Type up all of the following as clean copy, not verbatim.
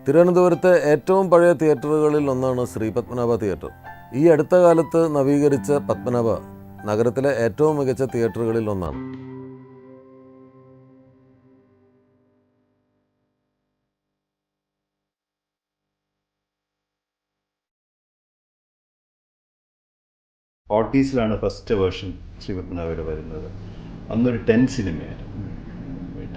തിരുവനന്തപുരത്തെ ഏറ്റവും പഴയ തിയേറ്ററുകളിൽ ഒന്നാണ് ശ്രീ പത്മനാഭ തിയേറ്റർ. ഈ അടുത്ത കാലത്ത് നവീകരിച്ച പത്മനാഭ നഗരത്തിലെ ഏറ്റവും മികച്ച തിയേറ്ററുകളിൽ ഒന്നാണ്. ഓട്ടീസിലാണ് ഫസ്റ്റ് വേർഷൻ ശ്രീ പത്മനാഭയുടെ വരുന്നത്. അന്നൊരു 10 സിനിമയായിരുന്നു.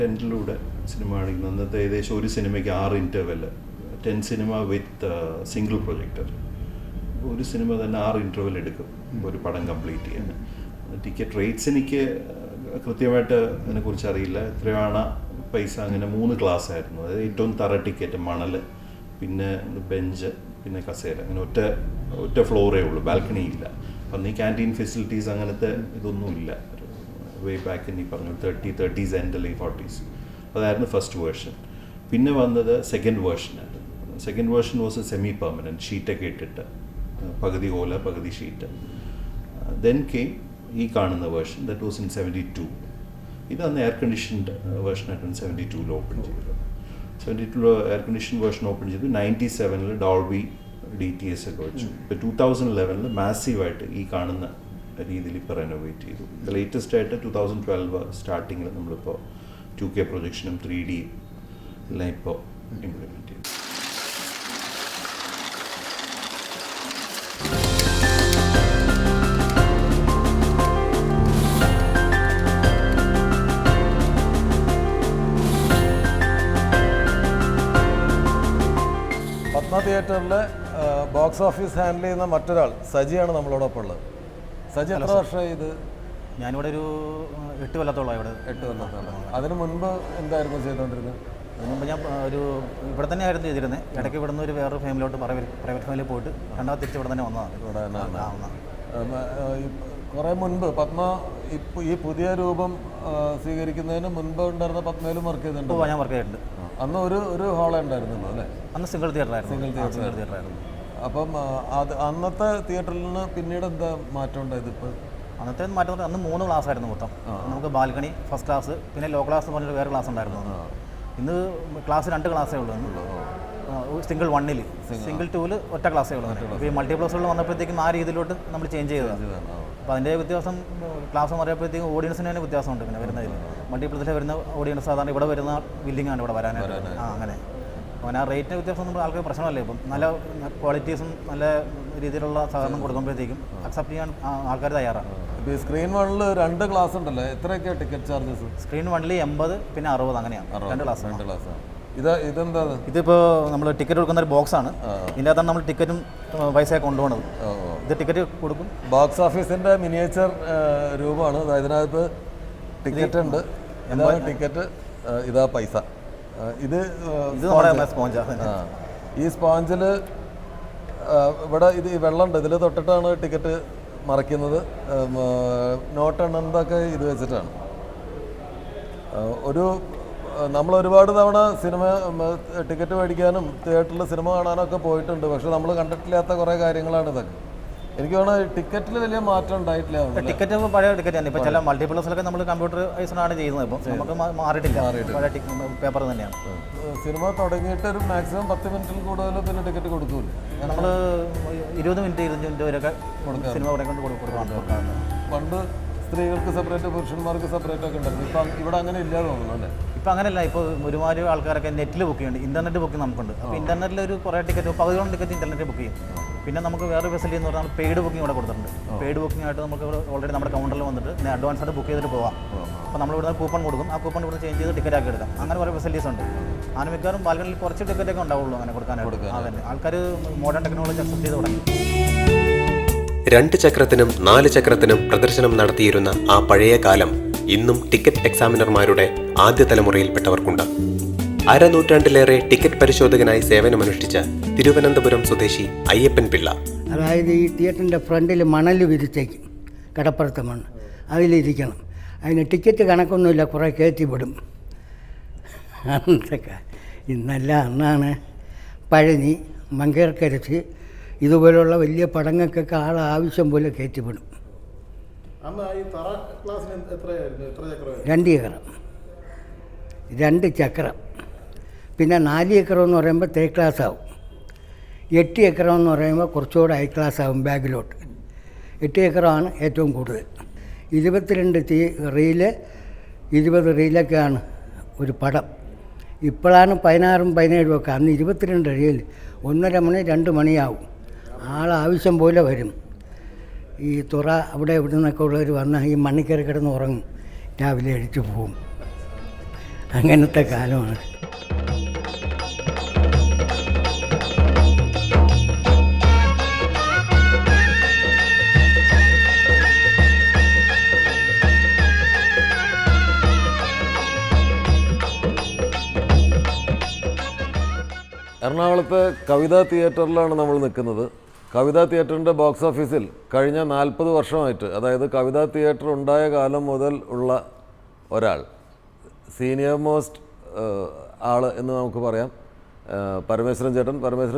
10 സിനിമ കാണിക്കുന്നത്. അന്നത്തെ ഏകദേശം ഒരു സിനിമയ്ക്ക് 6 ഇൻ്റർവെല്, 10 സിനിമ വിത്ത് സിംഗിൾ പ്രൊജക്ടർ. ഒരു സിനിമ തന്നെ 6 ഇൻ്റർവെൽ എടുക്കും ഒരു പടം കംപ്ലീറ്റ് ചെയ്യാൻ. ടിക്കറ്റ് റേറ്റ്സ് എനിക്ക് കൃത്യമായിട്ട് അതിനെക്കുറിച്ച് അറിയില്ല, എത്രയാണ് പൈസ. അങ്ങനെ 3 ക്ലാസ് ആയിരുന്നു. അതായത് ഏറ്റവും തറ ടിക്കറ്റ്, മണൽ, പിന്നെ ബെഞ്ച്, പിന്നെ കസേര. അങ്ങനെ ഒറ്റ ഫ്ലോറേ ഉള്ളൂ, ബാൽക്കണി ഇല്ല. അപ്പം ഈ ക്യാൻറ്റീൻ ഫെസിലിറ്റീസ് അങ്ങനത്തെ ഇതൊന്നുമില്ല. വേ ബാക്ക് ഈ പറഞ്ഞു 30s ആൻഡ് late 40s. അതായിരുന്നു ഫസ്റ്റ് വേർഷൻ. പിന്നെ വന്നത് സെക്കൻഡ് വേർഷനായിരുന്നു. Second version was semi permanent, ഷീറ്റൊക്കെ ഇട്ടിട്ട്, പകുതി ഓല പകുതി ഷീറ്റ്. ദെൻ കെയിം ഈ കാണുന്ന വേർഷൻ, ദാറ്റ് വാസ് ഇൻ 72. ഇത് അന്ന് എയർ കണ്ടീഷൻഡ് വേർഷനായിട്ടാണ് 72 ഓപ്പൺ ചെയ്തത്. 72 എയർ കണ്ടീഷൻ വേർഷൻ ഓപ്പൺ ചെയ്തു. 97 ഡോൾബി DTS ഒക്കെ വെച്ചു. ഇപ്പോൾ 2011 മാസീവായിട്ട് ഈ കാണുന്ന രീതിയിൽ ഇപ്പോൾ റെനോവേറ്റ് ചെയ്തു. ലേറ്റസ്റ്റ് ആയിട്ട് 2012 സ്റ്റാർട്ടിങ്ങിൽ നമ്മളിപ്പോൾ 2K പ്രൊജക്ഷനും 3D എല്ലാം ഇപ്പോൾ ഇംപ്ലിമെൻറ്റ് ചെയ്തു. പത്മ തിയേറ്ററിലെ ബോക്സ് ഓഫീസ് ഹാൻഡിൽ ചെയ്യുന്ന മറ്റൊരാൾ സജിയാണ് നമ്മളോടൊപ്പം ഉള്ളത്. സജി, എത്ര വർഷമായി ഇത്? ഞാനിവിടെ ഒരു 8 കൊല്ലത്തോളം ഇവിടെ. 8 കൊല്ലത്തോളം. അതിന് മുൻപ് എന്തായിരുന്നു ചെയ്തുകൊണ്ടിരുന്നത്? അതിന് മുമ്പ് ഞാൻ ഇവിടെ തന്നെ ആയിരുന്നു ചെയ്തിരുന്നത്. ഇടയ്ക്ക് ഇവിടെ നിന്ന് ഒരു വേറൊരു ഫാമിലിയോട്ട് പ്രൈവറ്റ് ഫാമിലിയിൽ പോയിട്ട് രണ്ടാമത് തിരിച്ച് ഇവിടെ തന്നെ വന്നതാണ്. കുറേ മുൻപ് പത്മ ഈ പുതിയ രൂപം സ്വീകരിക്കുന്നതിന് മുൻപ് ഉണ്ടായിരുന്ന പത്മയിലും വർക്ക് ചെയ്തിട്ടുണ്ട്. ഞാൻ വർക്ക് ചെയ്തിട്ടുണ്ട്. അന്ന് ഒരു ഹാളേ ഉണ്ടായിരുന്നുള്ളൂ അല്ലേ? അന്ന് സിംഗിൾ തിയേറ്ററായിരുന്നു. സിംഗിൾ തിയേറ്ററായിരുന്നു. അപ്പം അന്നത്തെ തിയേറ്ററിൽ നിന്ന് പിന്നീട് എന്താ മാറ്റം ഉണ്ടായത്? ഇപ്പോൾ അന്നത്തെ മാറ്റം, അന്ന് 3 ക്ലാസ് ആയിരുന്നു മൊത്തം. നമുക്ക് ബാൽക്കണി, ഫസ്റ്റ് ക്ലാസ്, പിന്നെ ലോ ക്ലാസ് എന്ന് പറഞ്ഞൊരു വേറെ ക്ലാസ് ഉണ്ടായിരുന്നു. ഇന്ന് ക്ലാസ് 2 ക്ലാസ്സേ ഉള്ളൂ. സിംഗിൾ 1-ൽ, സിംഗിൾ 2-ൽ ഒറ്റ ക്ലാസ്സേ ഉള്ളൂ. ഇപ്പോൾ ഈ മൾട്ടിപ്ലക്സുകൾ വന്നപ്പോഴത്തേക്കും ആ രീതിയിലോട്ട് നമ്മൾ ചേഞ്ച് ചെയ്തതാണ്. അപ്പോൾ അതിൻ്റെ വ്യത്യാസം ക്ലാസ് മാറിയപ്പോഴത്തേക്കും ഓഡിയൻസിന് തന്നെ വ്യത്യാസമുണ്ട്. പിന്നെ വരുന്നതിൽ മൾട്ടിപ്ലക്സിൽ വരുന്ന ഓഡിയൻസ് സാധാരണ ഇവിടെ വരുന്ന ബില്ലിങ്ങാണ് ഇവിടെ വരാനായിട്ട്. അങ്ങനെ അപ്പോൾ ആ റേറ്റിന് വ്യത്യാസം ഒന്നും ആൾക്കാർ പ്രശ്നമല്ലേ. ഇപ്പം നല്ല ക്വാളിറ്റീസും നല്ല രീതിയിലുള്ള സഹകരണം കൊടുക്കുമ്പോഴത്തേക്കും അക്സെപ്റ്റ് ചെയ്യാൻ ആൾക്കാർ തയ്യാറാണ്. ഇപ്പോൾ ഈ സ്ക്രീൻ 1-ൽ 2 ക്ലാസ് ഉണ്ടല്ലോ, എത്രയൊക്കെയാണ് ടിക്കറ്റ് ചാർജസ്? സ്ക്രീൻ 1-ൽ 80, പിന്നെ 60, അങ്ങനെയാണ് 2 ക്ലാസ്. ഇതെന്താ? ഇതിപ്പോൾ നമ്മൾ ടിക്കറ്റ് കൊടുക്കുന്ന ഒരു ബോക്സാണ്. ഇതിൻ്റെ അകത്താണ് നമ്മൾ ടിക്കറ്റും പൈസയൊക്കെ കൊണ്ടുപോകുന്നത്. ഇത് ടിക്കറ്റ് കൊടുക്കും. ബോക്സ് ഓഫീസിൻ്റെ മിനിയേച്ചർ രൂപമാണ്. ഇതിനകത്ത് ടിക്കറ്റ് ഉണ്ട്. എന്താണ് ടിക്കറ്റ്? ഇതാ പൈസ. ഇത് നമ്മുടെ സ്പോഞ്ചാണ്. ഈ സ്പോഞ്ചിൽ ഇവിടെ ഈ വെള്ളമുണ്ട്, ഇതിൽ തൊട്ടിട്ടാണ് ടിക്കറ്റ് മറയ്ക്കുന്നത്. നോട്ട് എണ്ണതൊക്കെ ഇത് വെച്ചിട്ടാണ്. നമ്മൾ ഒരുപാട് തവണ സിനിമ ടിക്കറ്റ് മേടിക്കാനും തിയേറ്ററിൽ സിനിമ കാണാനൊക്കെ പോയിട്ടുണ്ട്. പക്ഷെ നമ്മൾ കണ്ടിട്ടില്ലാത്ത കുറേ കാര്യങ്ങളാണ് ഇതൊക്കെ. എനിക്ക് തോന്നുന്നത് ടിക്കറ്റിൽ വലിയ മാറ്റം ഉണ്ടായിട്ടില്ല. ടിക്കറ്റ് ഇപ്പോൾ പഴയ ടിക്കറ്റ് തന്നെ. ഇപ്പോൾ ചില മൾട്ടിപ്ലക്സിലൊക്കെ നമ്മൾ കമ്പ്യൂട്ടറൈസ്ഡാണ് ചെയ്യുന്നത്. ഇപ്പോൾ നമുക്ക് മാറിയിട്ടില്ല, പഴയ പേപ്പർ തന്നെയാണ്. സിനിമ തുടങ്ങിയിട്ട് ഒരു മാക്സിമം 10 മിനിറ്റിൽ കൂടുതൽ പിന്നെ ടിക്കറ്റ് കൊടുക്കൂല. നമ്മൾ 20 മിനിറ്റ് 25 മിനിറ്റ് വരെയൊക്കെ സിനിമ കൊണ്ട് കൊടുക്കാറുണ്ട്. പണ്ട് സ്ത്രീകൾക്ക് സെപ്പറേറ്റ്, പുരുഷന്മാർക്ക് സെപ്പറേറ്റ് ഒക്കെ ഉണ്ടായിരുന്നു. ഇപ്പം ഇവിടെ അങ്ങനെ ഇല്ലാതെ തോന്നുന്നു അല്ലേ? ഇപ്പം അങ്ങനെയല്ല. ഇപ്പോൾ ഒരുമാതിരി ആൾക്കാരൊക്കെ നെറ്റിൽ ബുക്ക് ചെയ്യുന്നുണ്ട്, ഇൻ്റർനെറ്റ് ബുക്കിംഗ് നമുക്കുണ്ട്. അപ്പോൾ ഇൻ്റർനെറ്റിൽ ഒരു കുറേ ടിക്കറ്റ്, 10 ടിക്കറ്റ് ഇൻ്റർനെറ്റ് ബുക്ക് ചെയ്യും. പിന്നെ നമുക്ക് വേറെ ഫെസിലിറ്റി എന്ന് പറഞ്ഞാൽ പെയ്ഡ് ബുക്കിംഗ് ഇവിടെ കൊടുത്തിട്ടുണ്ട്. പെയ്ഡ് ബുക്കിംഗ് ആയിട്ട് നമുക്ക് ഓൾറെഡി നമ്മുടെ കൗണ്ടറിൽ വന്നിട്ട് അഡ്വാൻസ് ആയിട്ട് ബുക്ക് ചെയ്തിട്ട് പോകാം. അപ്പോൾ നമ്മൾ ഇവിടുന്ന് കൂപ്പൺ കൊടുക്കും. ആ കൂപ്പൺ ഇവിടെ ചേഞ്ച് ചെയ്ത് ടിക്കറ്റ് ആക്കി എടുക്കാം. അങ്ങനെ കുറേ ഫെസിലിറ്റീസ് ഉണ്ട്. അങ്ങനെ മിക്കവാറും ബാൽക്കണിയിൽ കുറച്ച് ടിക്കറ്റൊക്കെ ഉണ്ടാവുള്ളൂ അങ്ങനെ കൊടുക്കാനായിട്ട്. അതന്നെ ആൾക്കാർ മോഡേൺ ടെക്നോളജി അക്സെപ്റ്റ് ചെയ്ത് തുടങ്ങി. 2 ചക്രത്തിനും 4 ചക്രത്തിനും പ്രദർശനം നടത്തിയിരുന്ന ആ പഴയ കാലം ഇന്നും ടിക്കറ്റ് എക്സാമിനർമാരുടെ ആദ്യ തലമുറയിൽപ്പെട്ടവർക്കുണ്ട്. അരനൂറ്റാണ്ടിലേറെ ടിക്കറ്റ് പരിശോധകനായി സേവനമനുഷ്ഠിച്ച തിരുവനന്തപുരം സ്വദേശി അയ്യപ്പൻ പിള്ള. അതായത് ഈ തിയേറ്ററിൻ്റെ ഫ്രണ്ടിൽ മണൽ വിരിച്ചേക്കും, കടപ്പുറത്തെ മണ്ണ്, അതിലിരിക്കണം. അതിന് ടിക്കറ്റ് കണക്കൊന്നുമില്ല, കുറേ കയറ്റി വിടും. അന്നത്തെ ഇന്നല്ല, അന്നാണ് പഴനി, മങ്കേർക്കരച്ച് ഇതുപോലുള്ള വലിയ പടങ്ങൾക്കൊക്കെ ആവശ്യം പോലെ കയറ്റിവിടും. 2 ചക്രം 2 ചക്രം പിന്നെ 4 ഏക്കറെന്ന് പറയുമ്പോൾ തേർഡ് ക്ലാസ് ആവും. 8 ഏക്കറെന്ന് പറയുമ്പോൾ കുറച്ചുകൂടെ ഹൈ ക്ലാസ് ആവും ബാക്കിലോട്ട്. 8 ഏക്കറാണ് ഏറ്റവും കൂടുതൽ. 22 റീല് 20 റീലൊക്കെയാണ് ഒരു പടം. ഇപ്പോഴാണ് 16ഉം 17ഉം ഒക്കെ. അന്ന് 22 റീൽ 1:30 മണി 2 മണിയാവും. ആവശ്യം പോലെ വരും. ഈ തുറ അവിടെ ഇവിടെ നിന്നൊക്കെ ഉള്ളവർ വന്ന് ഈ മണ്ണിൽ കയറി കിടന്ന് ഉറങ്ങും, രാവിലെ എഴുതിച്ചു പോവും. അങ്ങനത്തെ കാലമാണ്. എറണാകുളത്തെ കവിതാ തിയേറ്ററിലാണ് നമ്മൾ നിൽക്കുന്നത്. കവിതാ തിയേറ്ററിൻ്റെ ബോക്സ് ഓഫീസിൽ കഴിഞ്ഞ 40 വർഷമായിട്ട്, അതായത് കവിതാ തിയേറ്റർ ഉണ്ടായ കാലം മുതൽ ഉള്ള ഒരാൾ, സീനിയർ മോസ്റ്റ് ആൾ എന്ന് നമുക്ക് പറയാം, പരമേശ്വരൻ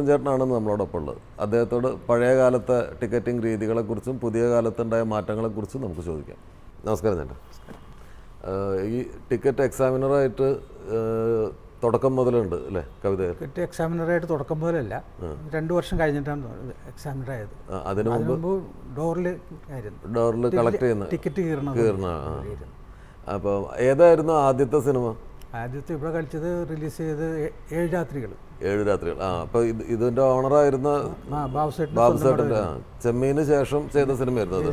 ചേട്ടനാണ് നമ്മളോടൊപ്പം ഉള്ളത്. അദ്ദേഹത്തോട് പഴയ കാലത്തെ ടിക്കറ്റിംഗ് രീതികളെക്കുറിച്ചും പുതിയ കാലത്തുണ്ടായ മാറ്റങ്ങളെക്കുറിച്ചും നമുക്ക് ചോദിക്കാം. നമസ്കാരം ചേട്ടാ. ഈ ടിക്കറ്റ് എക്സാമിനറായിട്ട് തുടക്കം മുതലുണ്ട് അല്ലേ കവിത? ടിക്കറ്റ് എക്സാമിനറായിട്ട് തുടക്കം മുതലല്ല, 2 വർഷം കഴിഞ്ഞിട്ടാണ് എക്സാമിനർ ആയത്. അതിനു മുമ്പ് ഡോറിൽ കളക്ട് ചെയ്യുന്ന ടിക്കറ്റ് കീറണ. അപ്പോൾ ഏതായിരുന്നു ആദ്യത്തെ സിനിമ? ആദ്യത്തെ ഇവിടെ കളിച്ചത് റിലീസ് ചെയ്ത് 7 രാത്രികൾ. അപ്പോൾ ഇതിന്റെ ഓണറായിരുന്ന ബാബുസേട്ടൻ്റെ ചെമ്മീന് ശേഷം ചെയ്ത സിനിമയായിരുന്നു.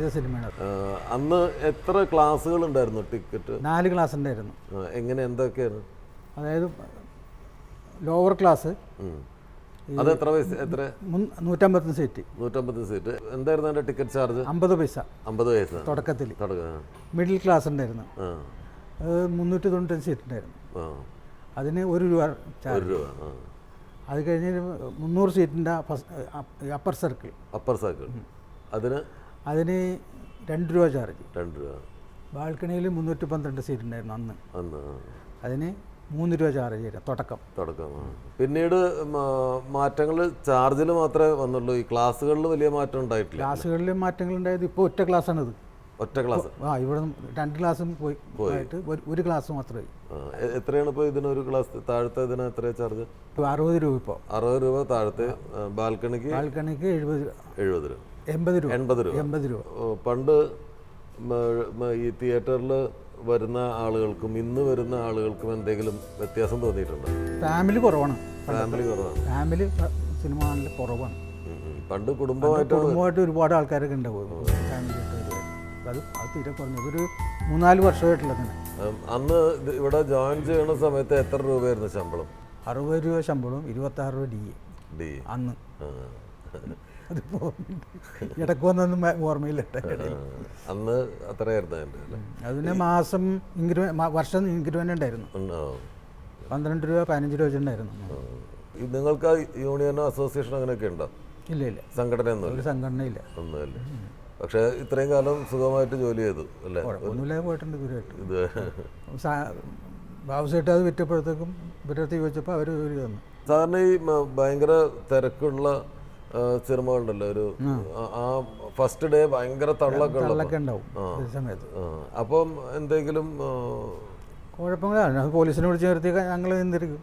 അന്ന് എത്ര ക്ലാസ്സുകൾ ഉണ്ടായിരുന്നു ടിക്കറ്റ്? 4 ക്ലാസ് ഉണ്ടായിരുന്നു. എങ്ങനെ എന്തൊക്കെയായിരുന്നു? അതായത് ലോവർ ക്ലാസ് അത് എത്ര പൈസ? എത്ര? 150 സീറ്റ്. 150 സീറ്റ്. എന്തായിരുന്നു അതിന്റെ ടിക്കറ്റ് ചാർജ്? 50 പൈസ. 50 പൈസ തുടക്കത്തിൽ. മിഡിൽ ക്ലാസ് ഉണ്ടായിരുന്നു, അത് 395 സീറ്റ് ഉണ്ടായിരുന്നു. അതിന് 1 രൂപ ചാർജ്. അത് കഴിഞ്ഞ് 300 സീറ്റിൻ്റെ അപ്പർ സർക്കിൾ അതിന് 2 രൂപ ചാർജ്. 2 രൂപ. ബാൽക്കണിയിൽ 312 സീറ്റ് ഉണ്ടായിരുന്നു അന്ന്. അതിന് 3 രൂപ ചാർജ് ചെയ്യും തുടക്കം. പിന്നീട് മാറ്റങ്ങൾ ചാർജിൽ മാത്രമേ വന്നുള്ളൂ. ഈ ക്ലാസ്സുകളിൽ വലിയ മാറ്റം ഉണ്ടായിട്ടില്ല. ക്ലാസ്സുകളിൽ മാറ്റങ്ങൾ ഉണ്ടായത് ഇപ്പോൾ ഒറ്റ ക്ലാസ്സാണിത്. ഒറ്റ ക്ലാസ്? ഇവിടെ 2 ക്ലാസ്സും പോയിട്ട് 1 ക്ലാസ് മാത്രമേ. എത്രയാണ് ഇപ്പോൾ ഇതിനൊരു ക്ലാസ്? താഴത്തെ ഇതിന് എത്രയാണ് ചാർജ്? 60 രൂപ. ഇപ്പോൾ 60 രൂപ താഴത്തെ. ബാൽക്കണിക്ക് 70 രൂപ. 80 രൂപ. പണ്ട് ഈ തിയേറ്ററിൽ വരുന്ന ആളുകൾക്കും ഇന്ന് വരുന്ന ആളുകൾക്കും എന്തെങ്കിലും വ്യത്യാസം തോന്നിയിട്ടുണ്ടോ? ഫാമിലി കുറവാണ്. ഫാമിലി സിനിമ കാണൽ കുറവാണ്. പണ്ട് കുടുംബമായിട്ട് ഒരുപാട് ആൾക്കാരൊക്കെ ഉണ്ടാവും. ഫാമിലി അത് തീരെ കുറഞ്ഞത് ഒരു 3-4 വർഷമായിട്ടുള്ളത്. അന്ന് ഇവിടെ ജോയിൻ ചെയ്യുന്ന സമയത്ത് എത്ര രൂപയായിരുന്നു ശമ്പളം? 60 രൂപ ശമ്പളം, 26 രൂപ ഡി അന്ന്. അതിപ്പോൾ ഇടയ്ക്ക് വന്നൊന്നും ഓർമ്മയില്ല. അന്ന് അത്രയായിരുന്നു. അതിന് മാസം വർഷം ഇൻക്രിമെൻ്റ് ഉണ്ടായിരുന്നു. 12 രൂപ 15 രൂപ വെച്ചിട്ടുണ്ടായിരുന്നു. നിങ്ങൾക്ക് യൂണിയനോ അസോസിയേഷനോ അങ്ങനെയൊക്കെ ഉണ്ടോ? ഇല്ല. സംഘടനയില്ല. ഒന്നുമില്ല. പക്ഷേ ഇത്രയും കാലം സുഖമായിട്ട് ജോലി ചെയ്തു അല്ലേ? ഒന്നുമില്ലാതെ പോയിട്ടുണ്ട് ഇത്. ബാബുസേട്ട് അത് വിറ്റപ്പോഴത്തേക്കും ഇവരടുത്ത് ചോദിച്ചപ്പോൾ അവർ തന്നു. സാധാരണ ഈ ഭയങ്കര തിരക്കുള്ള സിനിമകളുണ്ടല്ലോ, ഒരു ആ ഫസ്റ്റ് ഡേ ഭയങ്കര തള്ളൊക്കെ ഉണ്ടാവും സമയത്ത്. അപ്പം എന്തെങ്കിലും കുഴപ്പങ്ങളാണ്. പോലീസിനെ വിളിച്ച് നിർത്തി ഞങ്ങൾ നിയന്ത്രിക്കും.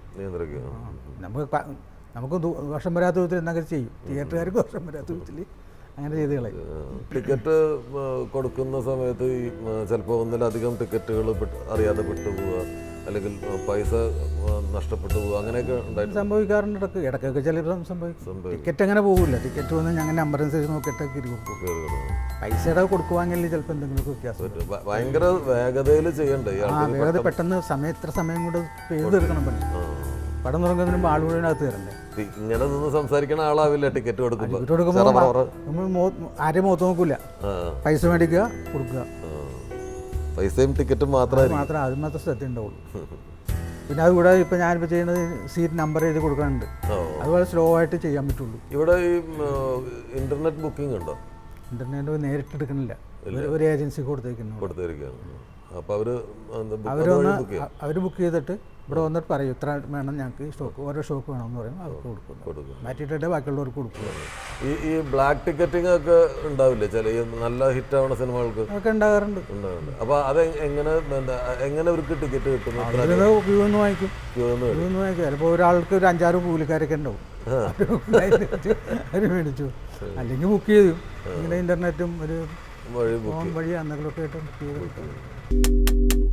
നമുക്ക് വർഷം വരാത്ത വിധത്തിൽ എന്തൊക്കെ ചെയ്യും. തിയേറ്ററുകാർക്ക് വർഷം വരാത്ത വിധത്തിൽ അങ്ങനെ ചെയ്ത് കളയും. ടിക്കറ്റ് കൊടുക്കുന്ന സമയത്ത് ഈ ചിലപ്പോൾ ഒന്നിലധികം ടിക്കറ്റുകൾ അറിയാതെ വിട്ടുപോവുക, അല്ലെങ്കിൽ പൈസ നഷ്ടപ്പെട്ടു പോവുക, അങ്ങനെയൊക്കെ ഉണ്ടായിട്ട് സംഭവിക്കാറുണ്ട്. ഇടയ്ക്കൊക്കെ ചിലരും സംഭവിക്കും. ടിക്കറ്റ് അങ്ങനെ പോകില്ല. ടിക്കറ്റ് വന്ന് ഞങ്ങൾ നമ്പർ അനുസരിച്ച് നോക്കിയിട്ടൊക്കെ പൈസയുടെ കൊടുക്കുവാണെങ്കിൽ ചിലപ്പോൾ എന്തെങ്കിലുമൊക്കെ വ്യത്യാസം. ഭയങ്കര വേഗതയിൽ ചെയ്യണ്ടേ? വേഗത പെട്ടെന്ന് ഇത്ര സമയം കൊണ്ട് ചെയ്ത് തീർക്കണം. പടം തുടങ്ങുന്നതിന് മുമ്പ് ആൾ മുഴുവനകത്ത് തരണ്ടേ? ഇങ്ങനെ നിന്ന് സംസാരിക്കണ ആളാവില്ല ടിക്കറ്റ് കൊടുക്കുമ്പോൾ. നമ്മൾ ആരെയും മുഖത്ത് നോക്കൂല, പൈസ മേടിക്കുക, കൊടുക്കുക. പൈസയും ടിക്കറ്റും മാത്രമേ അതിന് മാത്രം ശ്രദ്ധ ഉണ്ടാവുള്ളൂ. പിന്നെ അതുകൂടെ ഇപ്പം ഞാനിപ്പോൾ ചെയ്യുന്നത് സീറ്റ് നമ്പർ എഴുതി കൊടുക്കാനുണ്ട്. അതുപോലെ സ്ലോ ആയിട്ട് ചെയ്യാൻ പറ്റുള്ളൂ. ഇവിടെ ഈ ഇന്റർനെറ്റ് ബുക്കിംഗ് ഉണ്ടോ? ഇന്റർനെറ്റ് നേരിട്ട് എടുക്കണില്ല, ഒരു ഏജൻസി കൊടുത്തേക്കുന്നു. അപ്പോൾ അവർ അവർ ബുക്ക് ചെയ്തിട്ട് ഇവിടെ വന്നിട്ട് പറയും ഇത്ര വേണം ഞങ്ങൾക്ക് സ്റ്റോക്ക്, ഓരോ സ്റ്റോക്ക് വേണമെന്ന് പറയും, അവർക്ക് കൊടുക്കും. മാറ്റിയിട്ടേ ബാക്കിയുള്ളവർക്ക് കൊടുക്കും. ഈ ബ്ലാക്ക് ടിക്കറ്റിംഗ് ഒക്കെ ഉണ്ടാവില്ലേ ചില ഈ നല്ല ഹിറ്റ് ആവുന്ന സിനിമകൾക്ക്? അതൊക്കെ ഉണ്ടാകാറുണ്ട്. അപ്പോൾ അത് എങ്ങനെ അവർക്ക് ടിക്കറ്റ് കിട്ടുന്നു? ക്യൂ ഒന്ന് വാങ്ങിക്കും. ചിലപ്പോൾ ഒരാൾക്ക് ഒരു 5-6 കൂലിക്കാരൊക്കെ ഉണ്ടാവും, അവർ മേടിച്ചു. അല്ലെങ്കിൽ ബുക്ക് ചെയ്തു, ഇങ്ങനെ ഇൻ്റർനെറ്റും ഒരു ഫോൺ വഴി എന്തെങ്കിലുമൊക്കെ ആയിട്ട് ബുക്ക് ചെയ്ത് കിട്ടും.